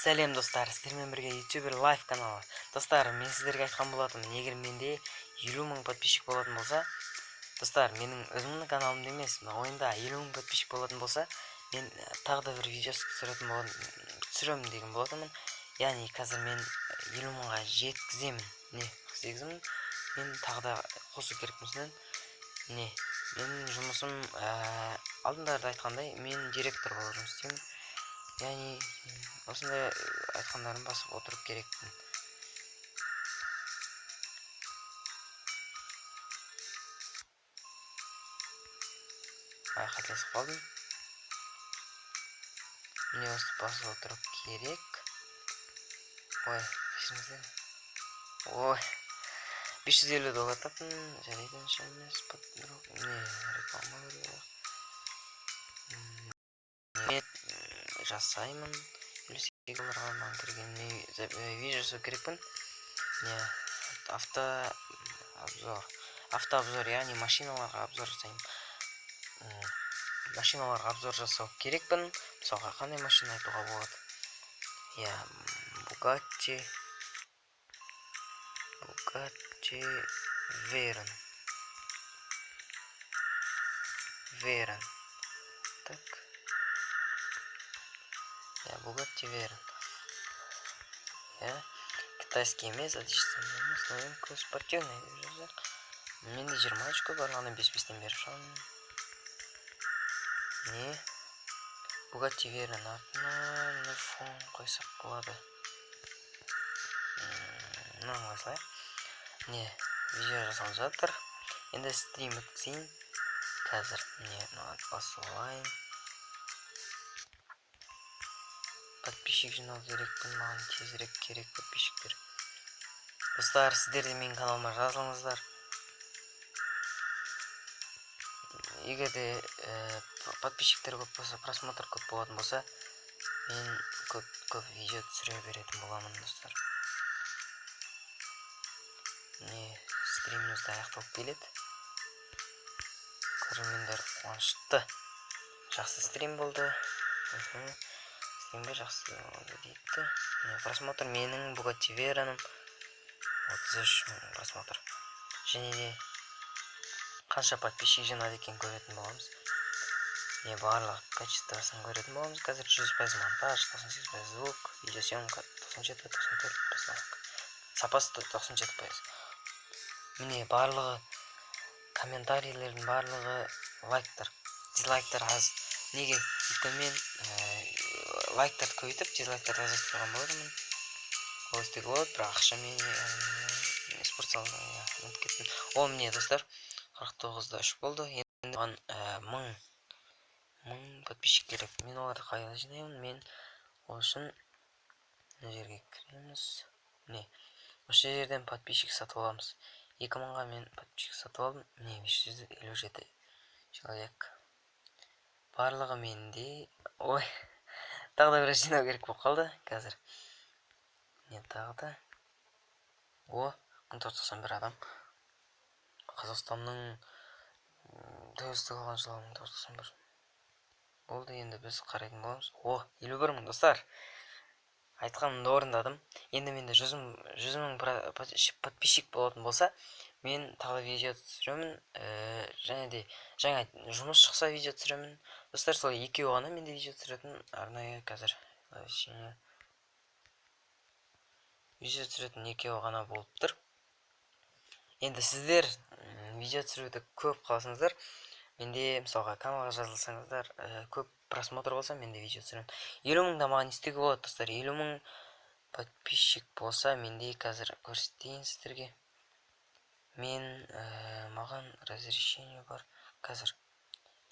Сәлем достар, сіздермен бірге ютубер лайф каналы. Достар, мен сіздерге айтқан болатынмын, егер менде 50 мың подписчик болатын болса, достар, менің өзімнің каналымда емес, ойында 50 мың подписчик болатын болса, мен тағы да бір видео түсіремін деген болатынмын. Яғни қазір мен 50 мыңға жеткіземін. Не, 8 мың мен тағы да қосу керекпін. Не, менің жұмысым алдындарда айтқандай, мен директор болып жұмыс істеймін. Яғни осындай айтқандарын басып отырып керекпін. Қателесіп қалдым. Міне осы басып отырып керек. Ой, кешіріңіздер. Ой, $550 таптым. Жарайды, емес. Не, реклама көріп. Мен жасаймын. $58 маған кірген видео жасау керекпін. Не, автообзор, яғни машиналарға обзор жасаймын. Машиналарға обзор жасау керекпін. Мысалға қандай машина айтуға болады? Я Bugatti Veyron. Так. Я Bugatti Veyron. Я китайский емес, отечественный емес, новинка спортивный деп жазайық. Менде 20 очко бар, аны 5-5-тен беріп шығамын. Не? Bugatti Veyron артына фон қойсақ болады. Мынаны қойсақ. Не, видео жасалып жатыр. Енді стрим өткізейін. Қазір міне басып алайын. Подписчик жинау керекпін, маған тезірек керек подписчиктер. Достар, сіздер де менің каналыма жазылыңыздар. Егер де подписчиктер көп болса, просмотр көп болатын болса, мен көп видео түсіре беретін боламын, достар. Не, стриміміз де аяқталып келеді. Көрермендер қуанышты. Жақсы стрим болды. Стримге жақсы болды дейді. Просмотр менің Bugatti Veyron'ым 33 мың просмотр. Және де қанша подписчик жинады екен көретін боламыз. Не, барлық качествосын көретін боламыз. Қазір 100% монтаж, 98% звук, видеосъемка 97-94%. Сапасы 97%. Міне барлығы комментарийлердің барлығы лайктар. Дизлайктар аз. Неге? Мен лайктарды көбейтіп, дизлайктарды азайтып тұрған болармын. Ол істеуге болады, бірақ ақшамен спортзалға ұмытып кеттім. Ол міне достар, 49-3 болды. Енді оған 1000 подписчик керек. Мен оларды қайда жинаймын? Мен ол үшін мына жерге кіреміз. Міне, осы жерден подписчик сатып аламыз. 2000-ға мен подписчик сатып алдым. Міне 557 человек. Барлығы менде. Ой, тағы да бір жинау керек болып қалды қазір. Не, тағы да. 1991 адам. Қазақстанның тәуелсіздік алған жылы 1991. Болды, енді біз қарайтын боламыз. 51 мың достар. Айтқанымды орындадым. Енді менде 100 мың подписчик болатын болса, мен тағы видео түсіремін. Және де жаңа жұмыс шықса видео түсіремін. Достар, сол екеуі ғана менде видео түсіретін арнайы қазір. Видео түсіретін екеуі ғана болып тұр. Енді сіздер видео түсіруді көп қаласыңыздар. Менде мысалға каналға жазылсаңыздар, көп просмотр болса, менде видео түсіремін. 50 мыңда маған істеуге болады, достар. 50 мың подписчик болса, менде қазір көрсетейін сіздерге. Маған разрешение бар. Қазір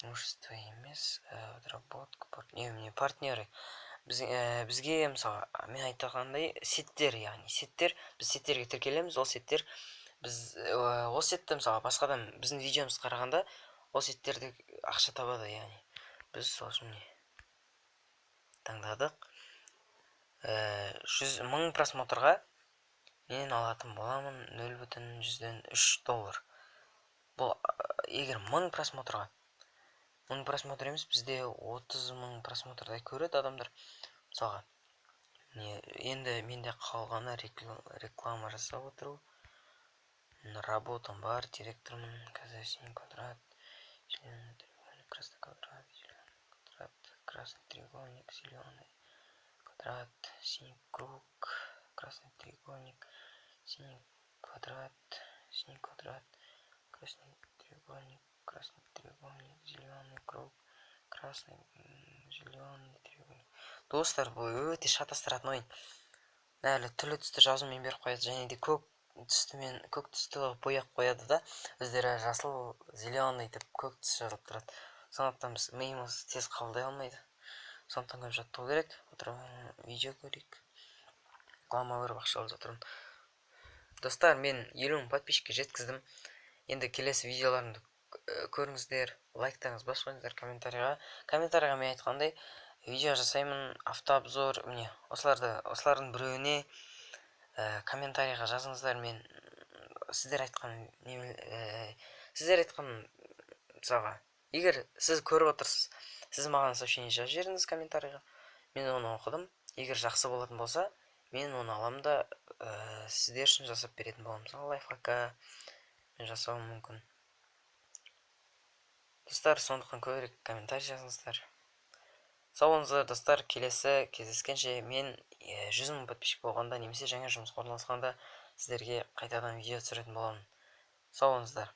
имущество емес, отработка, партнеры. Бізге, мысалға, мен айтқандай сеттер, яғни сеттер, біз сеттерге тіркелеміз, ол сеттер, біз ол сетті, мысалға, басқадан біздің видеомыз қарағанда, ол сеттерді ақша табады, яғни. Біз сол үшін таңдадық. 100 мың просмотрға мен алатын боламын $0,3. Бұл, егер 1000 просмотрға, 1000 просмотр емес, бізде 30 мың просмотрдай көреді адамдар. Мысалға, Енді менде қалғаны реклама жасап отыру. Работам бар, директормын. Қазір синий квадрат, зеленый треугольник, красный квадрат, зеленый квадрат, красный треугольник, зеленый квадрат, синий круг, красный треугольник, синий квадрат, красный треугольник, зеленый круг, красный, зеленый треугольник. Достар, бұл өте шатастыратын ойын. Әлі түрлі түсті жазумен беріп қояды, және де көк түсті бояп қояды да, өздері жасыл, зеленый деп көк түс жазылып тұрады. Сондықтан біз миымыз тез қабылдай алмайды. Сондықтан көп жаттығу керек. Видео көрейік. Реклама көріп ақша алып жатырмын. Достар, мен 50 мың подписчикке жеткіздім. Енді келесі видеоларымды көріңіздер, лайктарыңыз бас қойыңыздар комментарийға мен айтқандай видео жасаймын, автообзор, міне осылардың біреуіне комментарийға жазыңыздар. Мен сіздер айтқан мысалға, егер сіз көріп отырсыз, сіз маған сообщение жазып жіберіңіз комментарийға, мен оны оқыдым. Егер жақсы болатын болса, мен оны аламын да сіздер үшін жасап беретін боламын. Мысалы лайфхакка мен жасауым мүмкін. Достар, сондықтан көбірек комментарий жазыңыздар. Сау болыңыздар достар, келесі кездескенше мен 100 мың подписчик болғанда немесе жаңа жұмысқа орналасқанда сіздерге қайтадан видео түсіретін боламын. Сау болыңыздар.